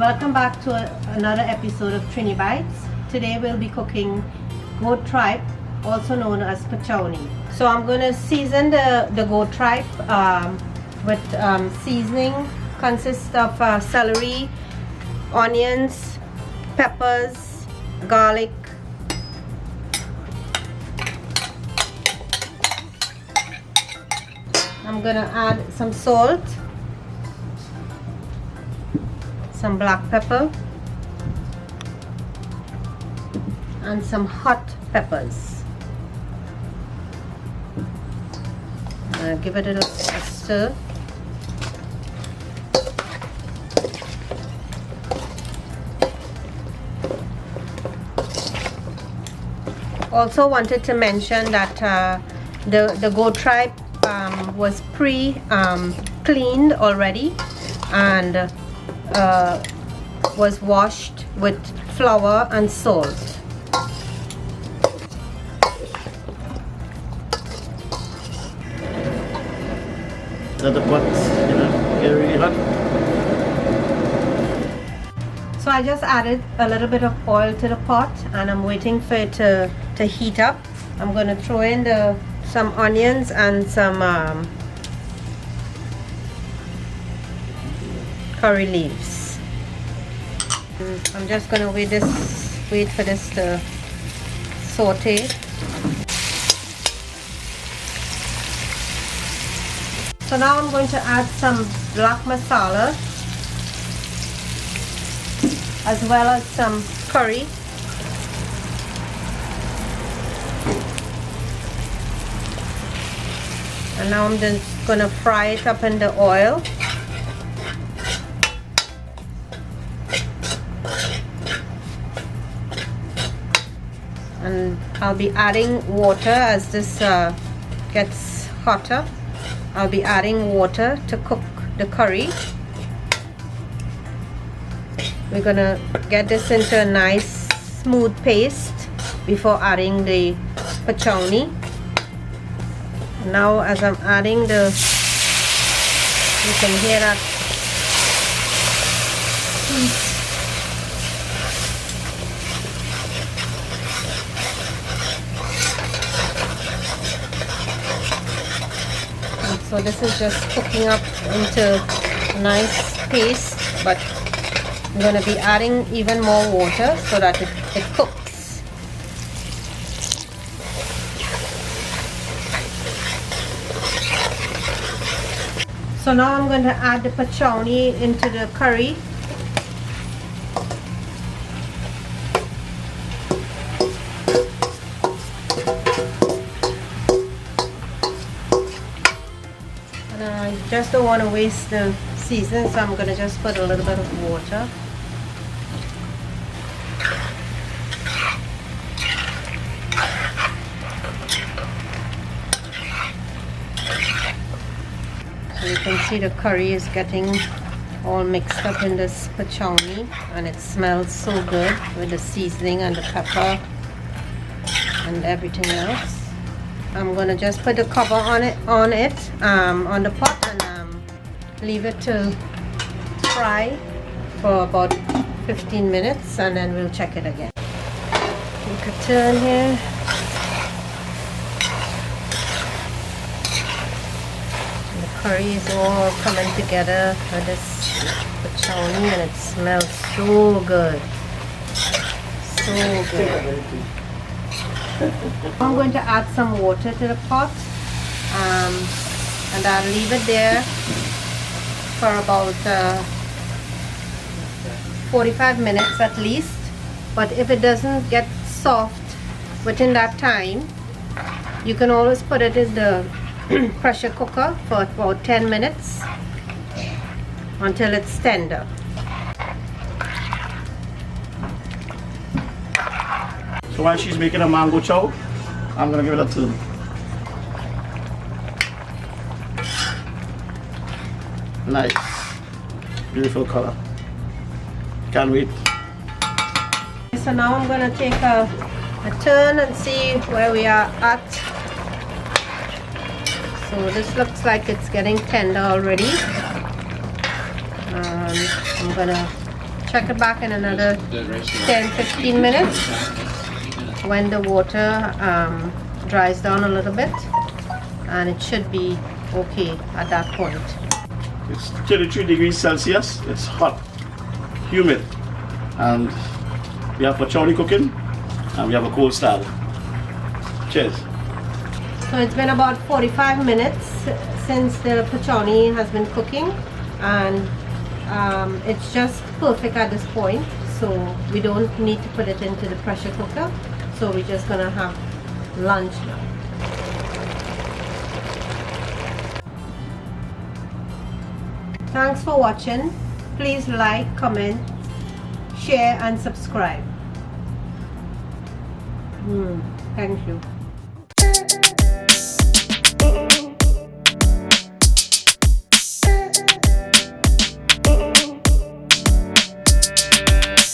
welcome back to another episode of Trini Bites. Today we'll be cooking goat tripe, also known as PACHOUNIE. So I'm going to season the goat tripe with seasoning. Consists of celery, onions, peppers, garlic. I'm going to add some salt, some black pepper, and some hot peppers. Give it a stir. Also wanted to mention that the goat tripe was cleaned already and was washed with flour and salt. Let the pot, get really hot. So I just added a little bit of oil to the pot and I'm waiting for it to heat up. I'm going to throw in some onions and some curry leaves. I'm just going to wait for this to saute. So now I'm going to add some black masala as well as some curry. And now I'm just going to fry it up in the oil. And I'll be adding water as this gets hotter. I'll be adding water to cook the curry. We're gonna get this into a nice smooth paste before adding the PACHOUNIE. Now as I'm adding you can hear that heat. So this is just cooking up into a nice paste, but I'm going to be adding even more water so that it cooks. So now I'm going to add the PACHOUNIE into the curry. I just don't want to waste the season, so I'm going to just put a little bit of water. So you can see the curry is getting all mixed up in this PACHOUNIE and it smells so good with the seasoning and the pepper and everything else. I'm gonna just put the cover on the pot and leave it to fry for about 15 minutes and then we'll check it again. Take a turn here. And the curry is all coming together with this PACHOUNIE and it smells so good. So good. I'm going to add some water to the pot and I'll leave it there for about 45 minutes at least. But if it doesn't get soft within that time, you can always put it in the pressure cooker for about 10 minutes until it's tender. So while she's making a mango chow, I'm gonna give it a turn. Nice, beautiful color. Can't wait. So now I'm gonna take a turn and see where we are at. So this looks like it's getting tender already. I'm gonna check it back in another 10-15 minutes when the water dries down a little bit, and it should be okay at that point. It's 33 degrees Celsius. It's hot, humid, and we have PACHOUNIE cooking, and we have a cold style. Cheers. So it's been about 45 minutes since the PACHOUNIE has been cooking, and it's just perfect at this point, so we don't need to put it into the pressure cooker. So we're just gonna have lunch now. Thanks for watching. Please like, comment, share and subscribe. Thank you.